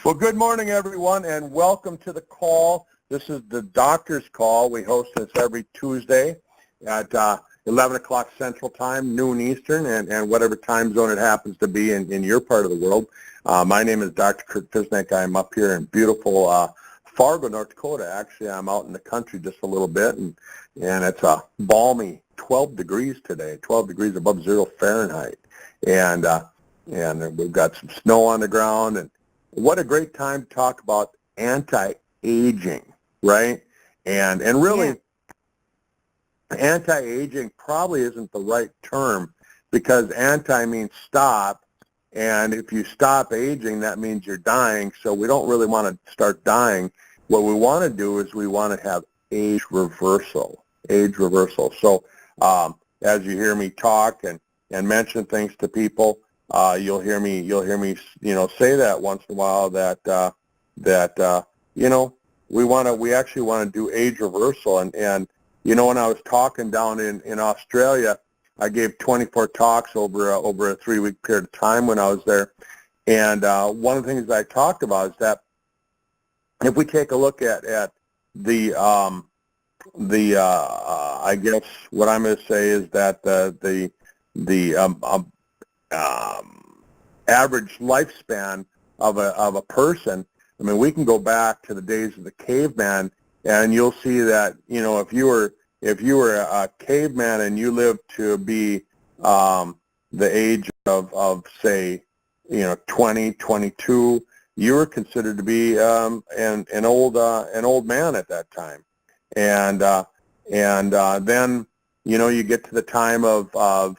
Well, good morning, everyone, and welcome to the call. This is the doctor's call. We host this every Tuesday at 11 o'clock Central Time, noon Eastern, and whatever time zone it happens to be in your part of the world. My name is Dr. Kurt Fisnek. I'm up here in beautiful Fargo, North Dakota. Actually, I'm out in the country just a little bit, and it's a balmy 12 degrees today, 12 degrees above 0 Fahrenheit. And we've got some snow on the ground, and what a great time to talk about anti-aging, right? And really, anti-aging probably isn't the right term, because anti means stop, and if you stop aging, that means you're dying, so we don't really want to start dying. What we want to do is we want to have age reversal, So as you hear me talk and mention things to people, you'll hear me, say that once in a while that we actually want to do age reversal. And when I was talking down in Australia, I gave 24 talks over a 3-week period of time when I was there. And one of the things that I talked about is that if we take a look at the I guess what I'm going to say is that the average lifespan of a person, I mean, we can go back to the days of the caveman, and you'll see that, if you were a caveman and you lived to be the age of say, 20, 22, you were considered to be an old man at that time. And then you get to the time of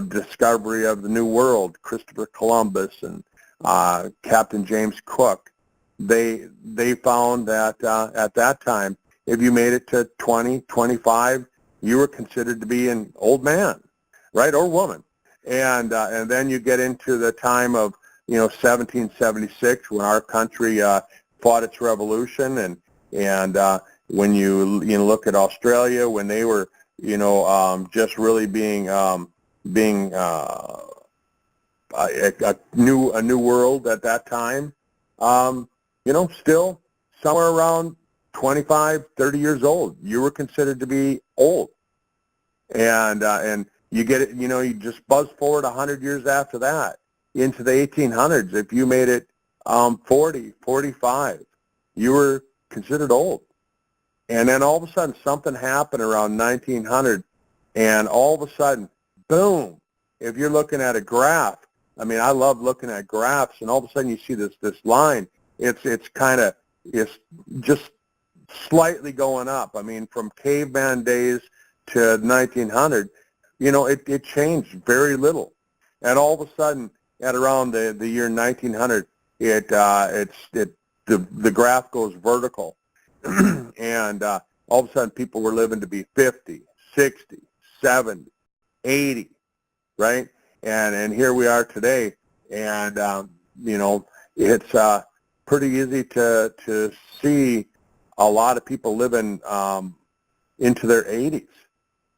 discovery of the New World, Christopher Columbus and Captain James Cook. They found that at that time, if you made it to 20, 25, you were considered to be an old man, right, or woman. And then you get into the time of 1776, when our country fought its revolution, and when you look at Australia, when they were just really being a new world at that time, still somewhere around 25, 30 years old, you were considered to be old. And you get it, you just buzz forward 100 years after that into the 1800s. If you made it 40, 45, you were considered old. And then all of a sudden something happened around 1900, and all of a sudden, boom, if you're looking at a graph, I mean, I love looking at graphs, and all of a sudden you see this line. It's just slightly going up. I mean, from caveman days to 1900, it changed very little. And all of a sudden, at around the year 1900, the graph goes vertical. And all of a sudden people were living to be 50, 60, 70, 80, right? And here we are today, and it's pretty easy to see a lot of people living into their 80s.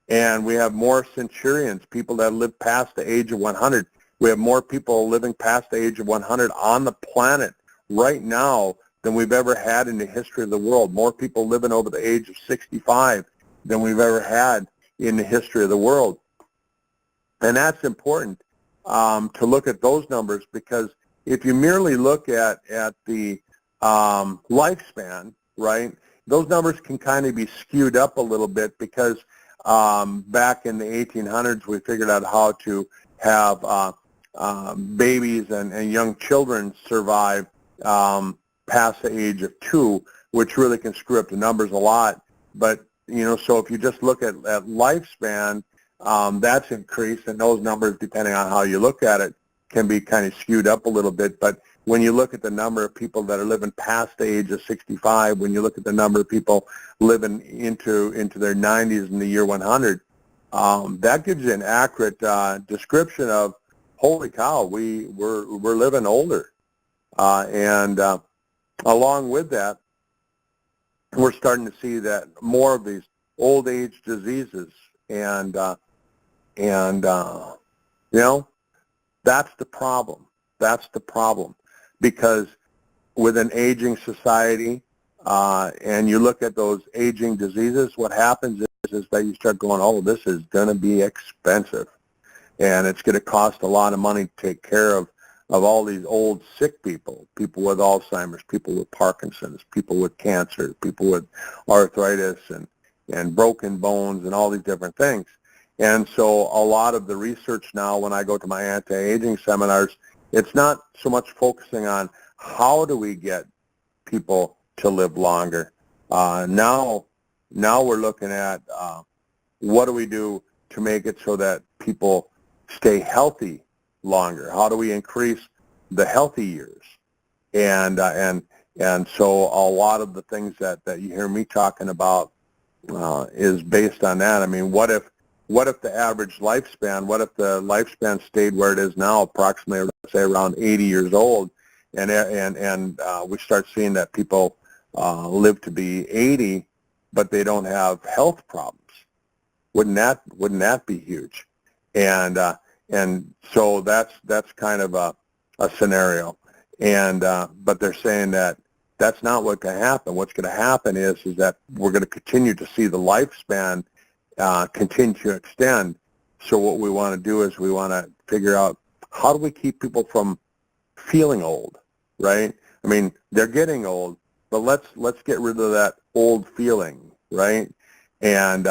And we have more centurions, people that live past the age of 100. We have more people living past the age of 100 on the planet right now than we've ever had in the history of the world. More people living over the age of 65 than we've ever had in the history of the world. And that's important to look at those numbers, because if you merely look at the lifespan, right, those numbers can kind of be skewed up a little bit, because back in the 1800s we figured out how to have babies and young children survive past the age of 2, which really can screw up the numbers a lot. But, so if you just look at lifespan, that's increased, and those numbers, depending on how you look at it, can be kind of skewed up a little bit. But when you look at the number of people that are living past the age of 65, when you look at the number of people living into their 90s in the year 100, that gives you an accurate description of, holy cow, we're living older. And along with that, we're starting to see that more of these old age diseases, and that's the problem. That's the problem, because with an aging society, and you look at those aging diseases, what happens is that you start going, oh, this is going to be expensive, and it's going to cost a lot of money to take care of all these old sick people, people with Alzheimer's, people with Parkinson's, people with cancer, people with arthritis and broken bones and all these different things. And so a lot of the research now, when I go to my anti-aging seminars, it's not so much focusing on how do we get people to live longer. Now we're looking at what do we do to make it so that people stay healthy longer? How do we increase the healthy years? And so a lot of the things that you hear me talking about is based on that. I mean, what if the average lifespan, what if the lifespan stayed where it is now, approximately, let's say, around 80 years old, and we start seeing that people live to be 80, but they don't have health problems? Wouldn't that be huge? And so that's kind of a scenario. And but they're saying that that's not what's going to happen. What's going to happen is that we're going to continue to see the lifespan continue to extend. So what we want to do is we want to figure out, how do we keep people from feeling old, right? I mean, they're getting old, but let's get rid of that old feeling, right? And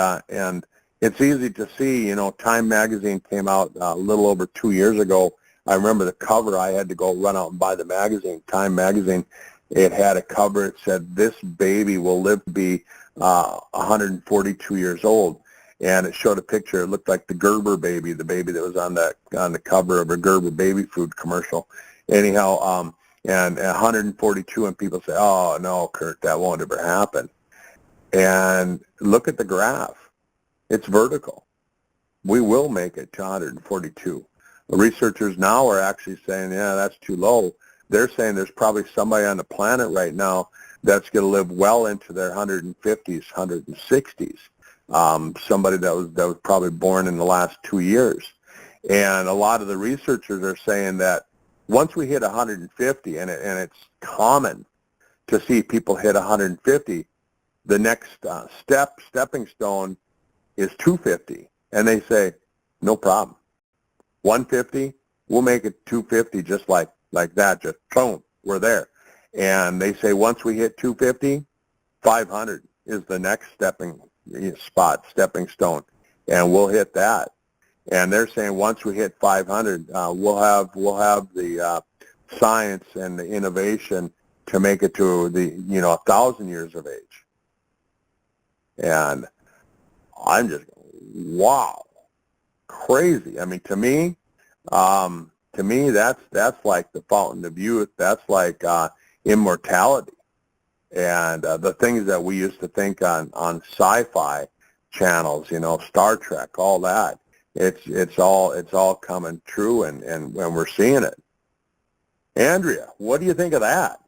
it's easy to see, Time magazine came out a little over 2 years ago. I remember the cover. I had to go run out and buy the magazine, Time magazine. It had a cover. It said, "This baby will live to be 142 years old." And it showed a picture. It looked like the Gerber baby, the baby that was on the cover of a Gerber baby food commercial. Anyhow, and 142, and people say, "Oh, no, Kurt, that won't ever happen." And look at the graph. It's vertical. We will make it to 142. Researchers now are actually saying, yeah, that's too low. They're saying there's probably somebody on the planet right now that's going to live well into their 150s, 160s. Somebody that was probably born in the last 2 years. And a lot of the researchers are saying that once we hit 150, and it's common to see people hit 150, the next stepping stone is 250. And they say, no problem. 150, we'll make it 250 just like that, just boom, we're there. And they say once we hit 250, 500 is the next stepping stone, and we'll hit that. And they're saying once we hit 500, we'll have the science and the innovation to make it to the 1,000 years of age. And I'm just, wow, crazy. I mean, to me, that's like the fountain of youth. That's like immortality. And the things that we used to think on sci-fi channels, Star Trek, all that, it's all coming true, and we're seeing it. Andrea, what do you think of that?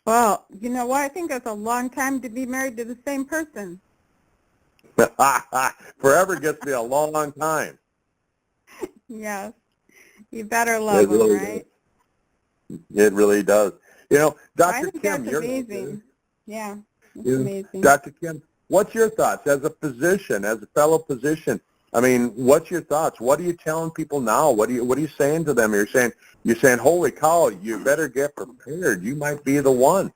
Well, you know what? I think that's a long time to be married to the same person. Forever gets to be a long, long time. Yes. You better love them, right? It really does. Dr. I think Kim, that's amazing. Yeah, it's amazing. Dr. Kim, what's your thoughts as a physician, as a fellow physician? I mean, what's your thoughts? What are you telling people now? What are you saying to them? You're saying, holy cow, you better get prepared. You might be the one.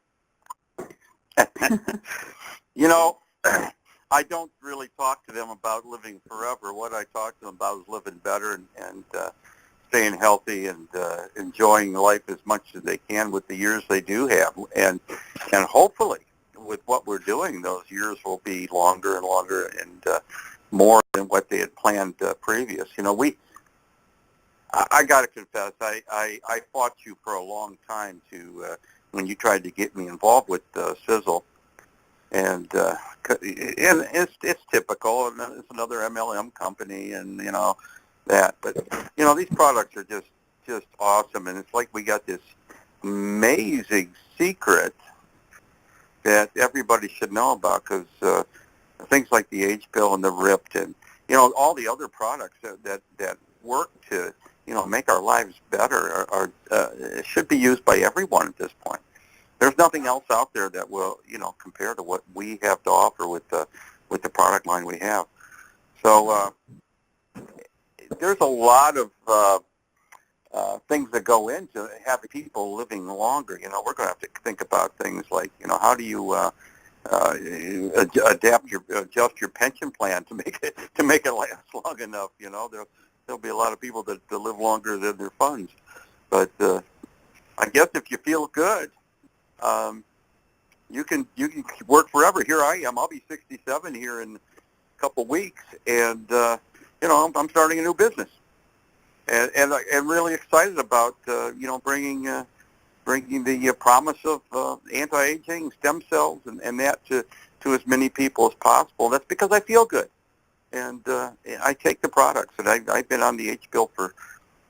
I don't really talk to them about living forever. What I talk to them about is living better and staying healthy and enjoying life as much as they can with the years they do have. And hopefully, with what we're doing, those years will be longer and longer and more than what they had planned previous. I got to confess, I fought you for a long time when you tried to get me involved with Sisel. And it's typical, and it's another MLM company, and that. But these products are just awesome, and it's like we got this amazing secret that everybody should know about, because things like the Age Pill and the Ript, and all the other products that work to make our lives better are should be used by everyone at this point. there's nothing else out there that will, compare to what we have to offer with the product line we have. So there's a lot of things that go into having people living longer. We're going to have to think about things like, how do you adjust your pension plan to make it last long enough. There'll be a lot of people that live longer than their funds. But I guess if you feel good, you can work forever. Here I am. I'll be 67 here in a couple of weeks, and I'm starting a new business, and I'm really excited about bringing the promise of anti-aging, stem cells, and that to as many people as possible. That's because I feel good, and I take the products, and I've been on the H pill for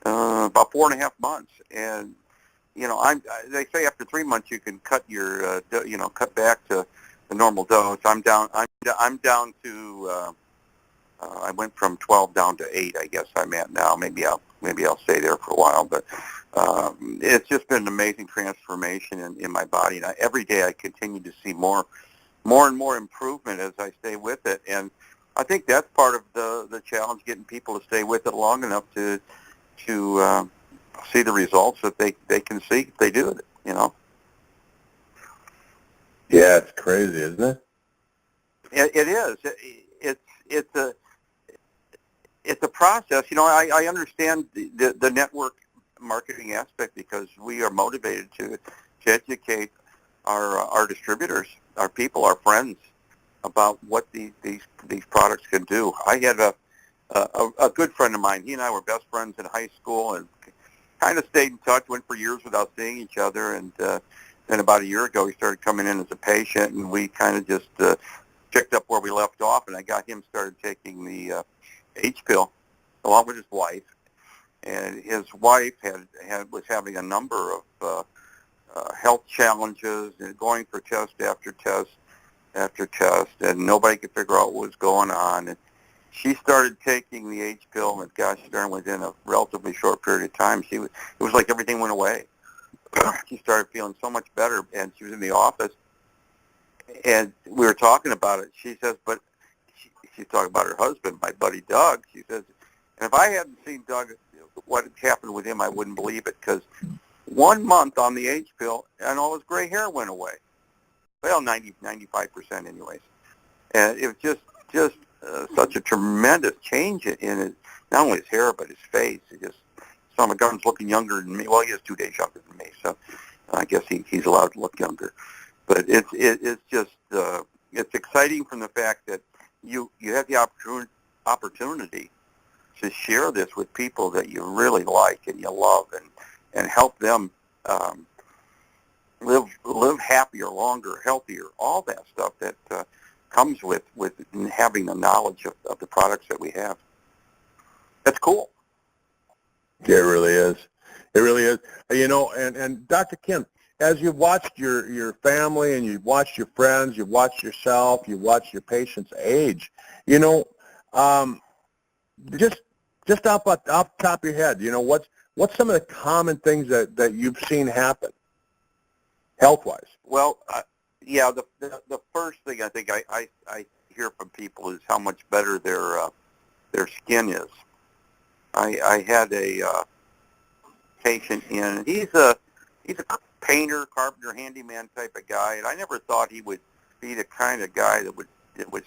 about 4.5 months, and they say after 3 months you can cut your cut back to the normal dose. I'm down to I went from 12 down to 8. I guess I'm at now. Maybe I'll stay there for a while, but it's just been an amazing transformation in my body. And every day I continue to see more and more improvement as I stay with it. And I think that's part of the challenge, getting people to stay with it long enough to see the results that they can see if they do it. Yeah, it's crazy, isn't it? It is. It's a process. I understand the network marketing aspect because we are motivated to educate our distributors, our people, our friends about what these products can do. I had a good friend of mine. He and I were best friends in high school and kind of stayed in touch, went for years without seeing each other, and then about a year ago he started coming in as a patient, and we kind of just picked up where we left off, and I got him started taking the H pill along with his wife, and his wife was having a number of health challenges and going for test after test after test, and nobody could figure out what was going on. And she started taking the H pill, and gosh darn, within a relatively short period of time, it was like everything went away. She started feeling so much better, and she was in the office, and we were talking about it. She says, but she's talking about her husband, my buddy Doug. She says, and if I hadn't seen Doug, what had happened with him, I wouldn't believe it, because 1 month on the H pill, and all his gray hair went away. Well, 95% anyways. And it was just such a tremendous change in his, not only his hair, but his face. It just, Son of a gun's looking younger than me. Well, he is 2 days younger than me, so I guess he's allowed to look younger. But it's just it's exciting from the fact that you have the opportunity to share this with people that you really like and you love, and help them live happier, longer, healthier, all that stuff that comes with having the knowledge of the products that we have. That's cool. It really is. It really is. And Dr. Kim, as you've watched your family and you've watched your friends, you've watched yourself, you've watched your patients age, just off the top of your head, what's some of the common things that you've seen happen health-wise? Well, yeah, the first thing I think I hear from people is how much better their skin is. I had a patient in. He's a painter, carpenter, handyman type of guy, and I never thought he would be the kind of guy that would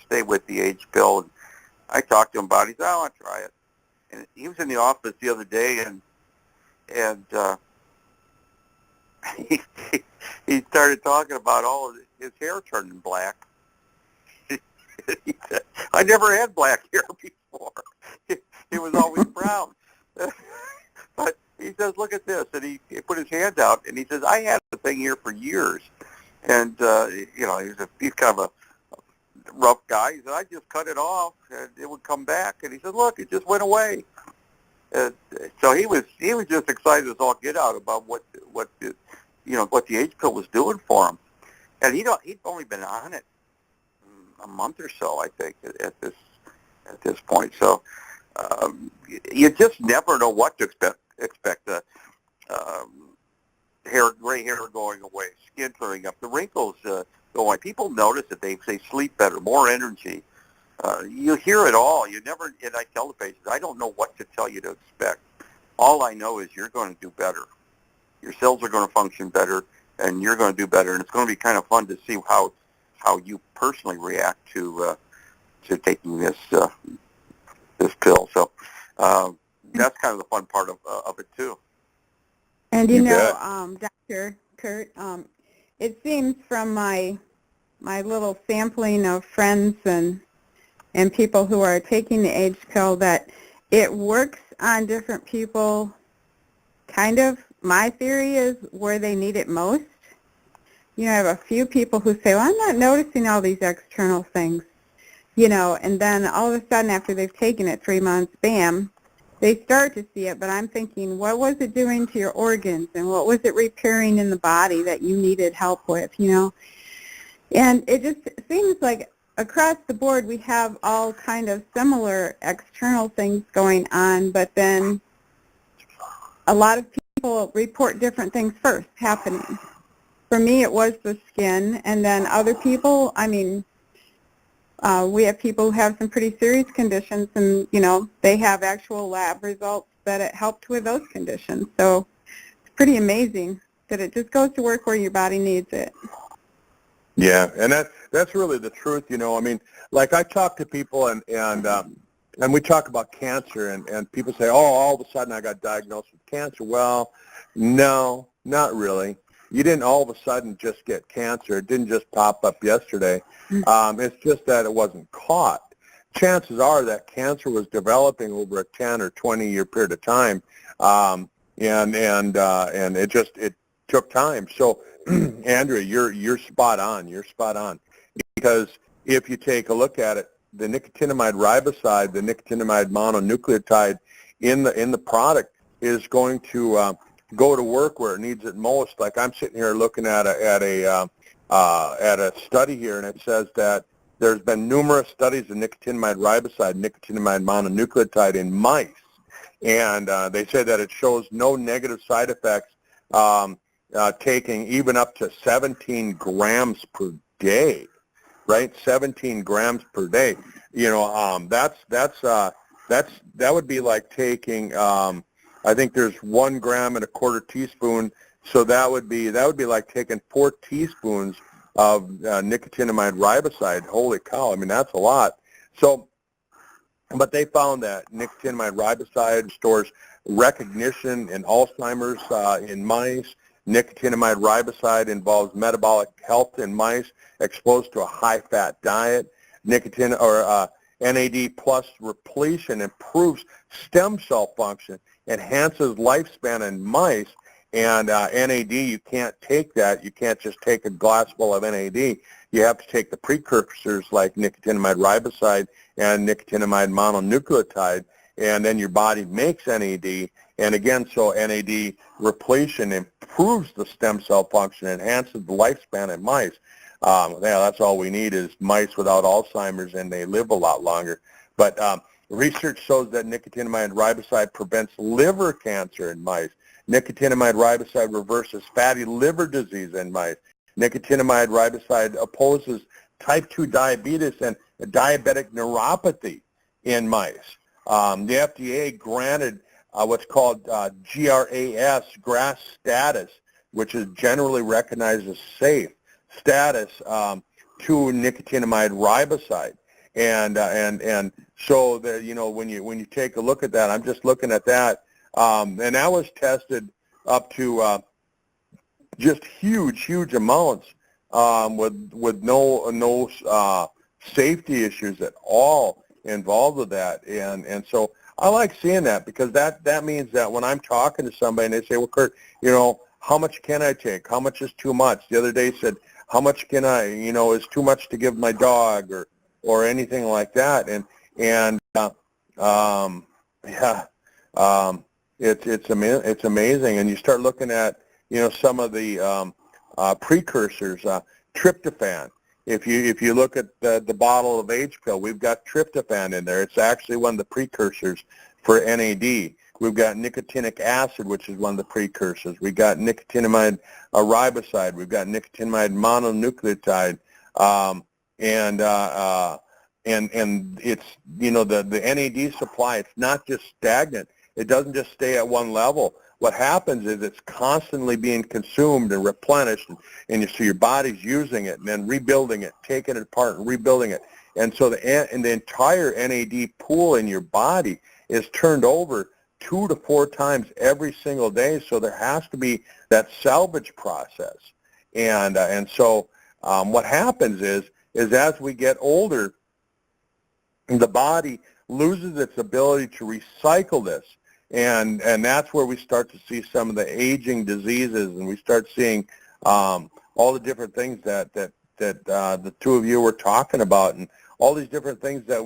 stay with the H pill. And I talked to him about it. He said, "I want to try it." And he was in the office the other day, and he started talking about all of his hair turning black. He said, "I never had black hair before. It was always brown." But he says, "Look at this," and he put his hand out, and he says, "I had the thing here for years," and he's kind of a rough guy. He said, "I just cut it off, and it would come back." And he said, "Look, it just went away." So he was just excited as all get out about what the H pill was doing for him, and he'd only been on it a month or so, I think, at this point. So you just never know what to expect. gray hair going away, skin clearing up, the wrinkles go away. People notice that they sleep better, more energy. You hear it all. You never, and I tell the patients, I don't know what to tell you to expect. All I know is you're going to do better. Your cells are going to function better, and you're going to do better. And it's going to be kind of fun to see how you personally react to taking this pill. So that's kind of the fun part of it too. And You bet. Dr. Kurt, it seems from my little sampling of friends and people who are taking the age pill that it works on different people. Kind of, my theory is where they need it most. I have a few people who say, well, I'm not noticing all these external things, and then all of a sudden after they've taken it 3 months, bam, they start to see it. But I'm thinking, what was it doing to your organs, and what was it repairing in the body that you needed help with, And it just seems like across the board we have all kind of similar external things going on, but then a lot of people report different things first happening. For me, it was the skin, and then other people, we have people who have some pretty serious conditions, and, they have actual lab results that it helped with those conditions. So it's pretty amazing that it just goes to work where your body needs it. Yeah, and that's really the truth, Like I talk to people and we talk about cancer, and people say, oh, all of a sudden I got diagnosed with cancer. Well, no, not really. You didn't all of a sudden just get cancer. It didn't just pop up yesterday. It's just that it wasn't caught. Chances are that cancer was developing over a 10 or 20-year period of time, and it took time. So, Andrea, you're spot on. You're spot on, because if you take a look at it, the nicotinamide riboside, the nicotinamide mononucleotide in the product is going to go to work where it needs it most. Like I'm sitting here looking at a study here, and it says that there's been numerous studies of nicotinamide riboside, nicotinamide mononucleotide in mice, and they say that it shows no negative side effects taking even up to 17 grams per day, right? 17 grams per day. That would be like taking. I think there's 1 gram and a quarter teaspoon, so that would be like taking 4 teaspoons of nicotinamide riboside. Holy cow! That's a lot. So, but they found that nicotinamide riboside stores recognition in Alzheimer's in mice. Nicotinamide riboside involves metabolic health in mice exposed to a high-fat diet. NAD plus repletion improves stem cell function, enhances lifespan in mice, and NAD, you can't take that. You can't just take a glass full of NAD. You have to take the precursors like nicotinamide riboside and nicotinamide mononucleotide, and then your body makes NAD. And again, so NAD repletion improves the stem cell function, enhances the lifespan in mice. That's all we need is mice without Alzheimer's, and they live a lot longer. But research shows that nicotinamide riboside prevents liver cancer in mice. Nicotinamide riboside reverses fatty liver disease in mice. Nicotinamide riboside opposes type 2 diabetes and diabetic neuropathy in mice. The FDA granted what's called GRAS, GRAS status, which is generally recognized as safe status to nicotinamide riboside, and so that when you take a look at that, I'm just looking at that, and that was tested up to just huge amounts with no safety issues at all involved with that, and so I like seeing that, because that means that when I'm talking to somebody and they say, well, Kurt, how much can I take? How much is too much? The other day said, how much can I, is too much to give my dog or anything like that. It's amazing. And you start looking at, some of the precursors, tryptophan. If you look at the bottle of H pill, we've got tryptophan in there. It's actually one of the precursors for NAD. We've got nicotinic acid, which is one of the precursors. We've got nicotinamide riboside. We've got nicotinamide mononucleotide. And it's, you know, the NAD supply, it's not just stagnant. It doesn't just stay at one level. What happens is it's constantly being consumed and replenished, so your body's using it and then rebuilding it, taking it apart and rebuilding it. And so the entire NAD pool in your body is turned over 2 to 4 times every single day. So there has to be that salvage process. And so what happens is as we get older, the body loses its ability to recycle this. And that's where we start to see some of the aging diseases, and we start seeing all the different things that the two of you were talking about, and all these different things that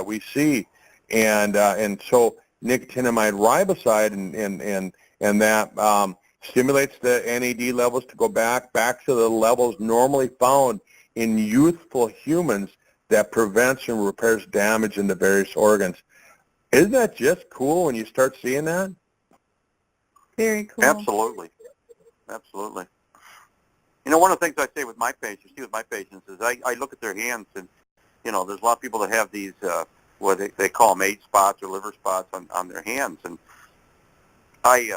we see, and so nicotinamide riboside and that stimulates the NAD levels to go back to the levels normally found in youthful humans, that prevents and repairs damage in the various organs. Isn't that just cool when you start seeing that? Very cool. Absolutely. Absolutely. You know, one of the things I say with my patients, is I look at their hands, and, you know, there's a lot of people that have these, what they call them age spots or liver spots on their hands. And I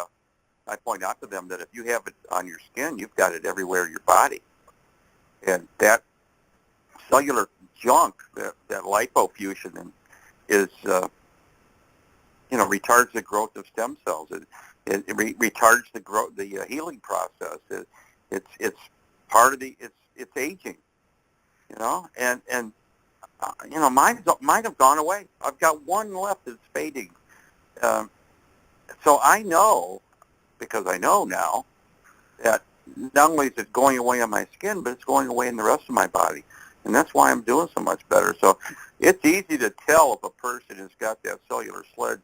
point out to them that if you have it on your skin, you've got it everywhere in your body. And that cellular junk, that lipofusion is, you know, retards the growth of stem cells. It retards the growth, the healing process. It's part of it's aging, you know, and you know, mine have gone away. I've got one left that's fading. So I know, because I know now, that not only is it going away on my skin, but it's going away in the rest of my body. And that's why I'm doing so much better. So it's easy to tell if a person has got that cellular sludge,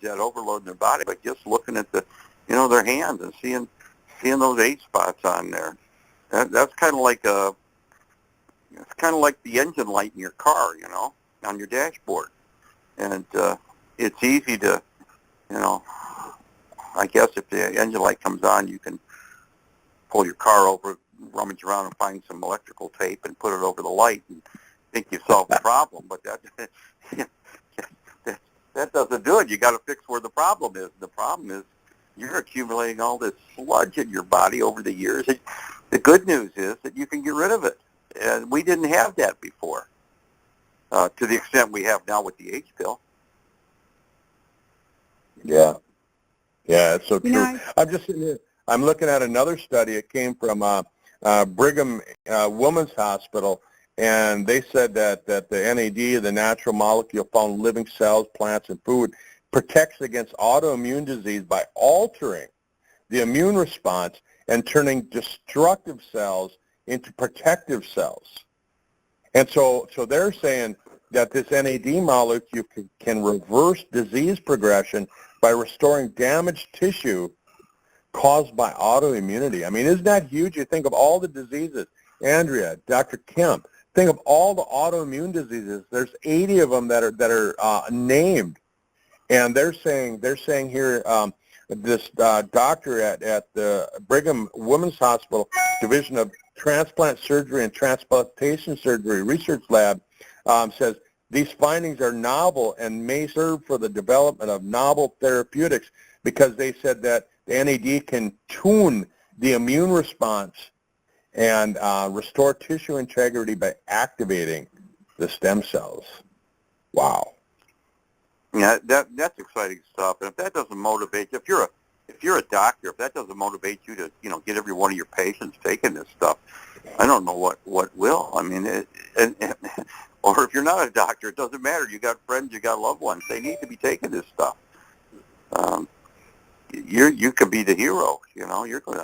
that overload in their body, by just looking at the, you know, their hands and seeing those age spots on there. That's kind of like it's kind of like the engine light in your car, you know, on your dashboard. And it's easy to, you know, I guess if the engine light comes on, you can pull your car over, rummage around and find some electrical tape and put it over the light and think you've solved the problem. But that doesn't do it. You got to fix where the problem is. The problem is you're accumulating all this sludge in your body over the years. The good news is that you can get rid of it. And we didn't have that before, to the extent we have now with the H pill. Yeah. Yeah, it's so You true. know, I'm just sitting here. I'm looking at another study. It came from Brigham Women's Hospital, and they said that the NAD, the natural molecule found in living cells, plants, and food, protects against autoimmune disease by altering the immune response and turning destructive cells into protective cells. And so they're saying that this NAD molecule can reverse disease progression by restoring damaged tissue caused by autoimmunity. I mean, isn't that huge? You think of all the diseases. Andrea, Dr. Kemp, think of all the autoimmune diseases. There's 80 of them that are named, and they're saying here, this doctor at the Brigham Women's Hospital Division of Transplant Surgery and Transplantation Surgery Research Lab says these findings are novel and may serve for the development of novel therapeutics, because they said that the NAD can tune the immune response and restore tissue integrity by activating the stem cells. Wow. Yeah, that's exciting stuff. And if that doesn't motivate you, if you're a doctor, if that doesn't motivate you to, you know, get every one of your patients taking this stuff, I don't know what will. I mean, or if you're not a doctor, it doesn't matter. You got friends, you got loved ones. They need to be taking this stuff. You could be the hero. You know, you're going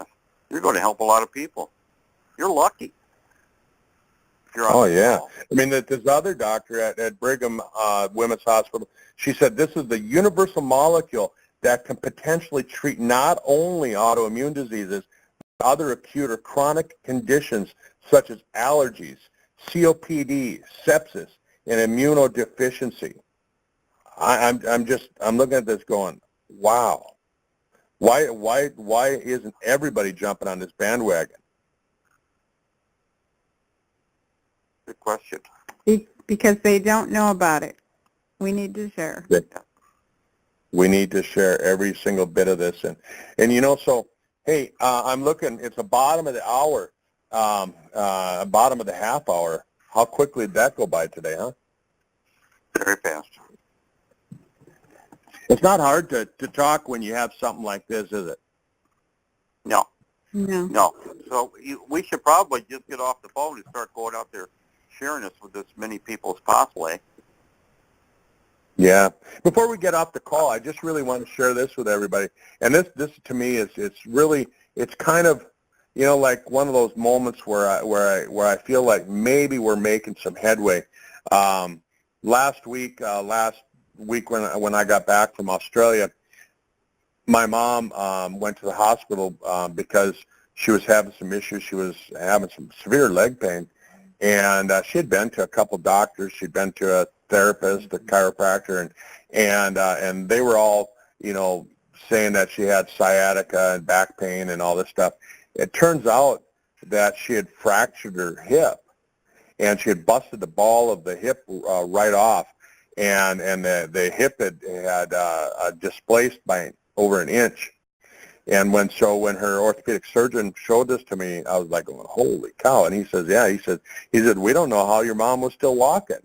to help a lot of people. You're lucky. Oh, yeah. I mean, this other doctor at Brigham Women's Hospital, she said this is the universal molecule that can potentially treat not only autoimmune diseases, but other acute or chronic conditions such as allergies, COPD, sepsis, and immunodeficiency. I'm looking at this going, wow. Why isn't everybody jumping on this bandwagon? Good question. Because they don't know about it. We need to share. We need to share every single bit of this. And you know, so, hey, I'm looking, it's the bottom of the hour, bottom of the half hour. How quickly did that go by today, huh? Very fast. It's not hard to talk when you have something like this, is it? No. No. No. So we should probably just get off the phone and start going out there sharing this with as many people as possible, eh? Yeah. Before we get off the call, I just really want to share this with everybody. And this to me is it's kind of, you know, like one of those moments where I feel like maybe we're making some headway. Last week when I got back from Australia, my mom went to the hospital because she was having some issues. She was having some severe leg pain, and she had been to a couple doctors. She'd been to a therapist, a chiropractor, and they were all, you know, saying that she had sciatica and back pain and all this stuff. It turns out that she had fractured her hip, and she had busted the ball of the hip right off, and the hip had displaced by over an inch. And when her orthopedic surgeon showed this to me, I was like, oh, holy cow. And he says, yeah, he said, we don't know how your mom was still walking.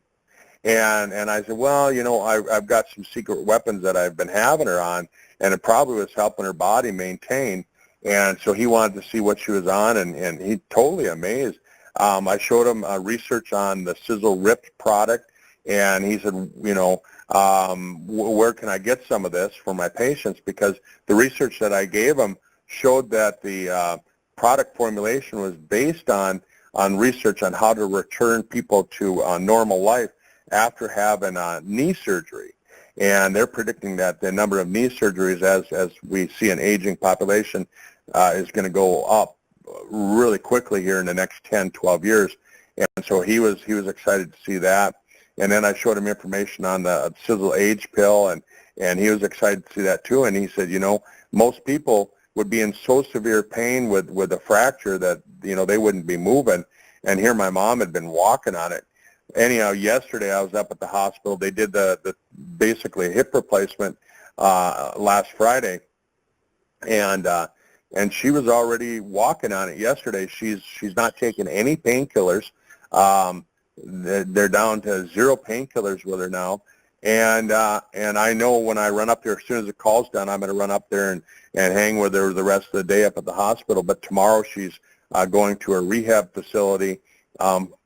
And I said, well, you know, I've got some secret weapons that I've been having her on, and it probably was helping her body maintain. And so he wanted to see what she was on, and he totally amazed. I showed him research on the SiselRipt product, and he said, you know, where can I get some of this for my patients? Because the research that I gave him showed that the product formulation was based on research on how to return people to normal life after having knee surgery. And they're predicting that the number of knee surgeries, as we see an aging population, is going to go up really quickly here in the next 10, 12 years. And so he was excited to see that. And then I showed him information on the Sisel Age pill, and he was excited to see that too. And he said, you know, most people would be in so severe pain with a fracture that, you know, they wouldn't be moving. And here my mom had been walking on it. Anyhow, yesterday I was up at the hospital. They did the basically hip replacement last Friday, and she was already walking on it yesterday. She's not taking any painkillers. They're down to 0 painkillers with her now, and I know when I run up there, as soon as the call's done, I'm going to run up there and hang with her the rest of the day up at the hospital. But tomorrow she's going to a rehab facility,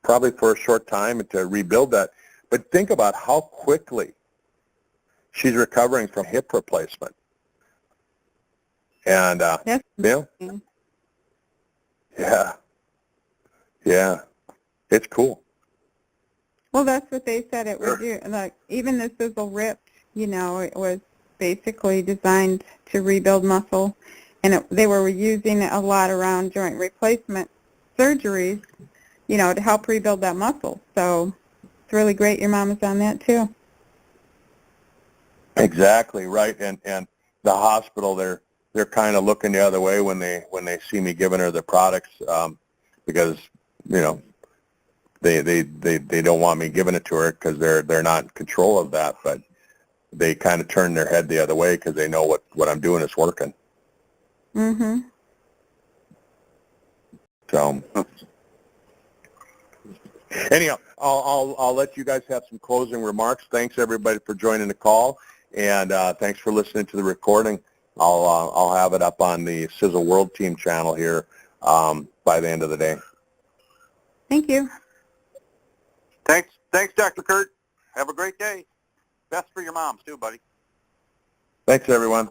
probably for a short time to rebuild that. But think about how quickly she's recovering from hip replacement. And yeah, it's cool. Well, that's what they said it would do. Like, even the SiselRipt, you know, it was basically designed to rebuild muscle, and they were using it a lot around joint replacement surgeries, you know, to help rebuild that muscle. So it's really great your mom is on that too. Exactly right, and the hospital, they're kind of looking the other way when they see me giving her the products, because, you know, they don't want me giving it to her because they're not in control of that, but they kind of turn their head the other way because they know what I'm doing is working. Mhm. So anyhow, I'll let you guys have some closing remarks. Thanks everybody for joining the call, and thanks for listening to the recording. I'll have it up on the Sisel World Team channel here by the end of the day. Thank you. Thanks, Dr. Kurt. Have a great day. Best for your moms too, buddy. Thanks everyone.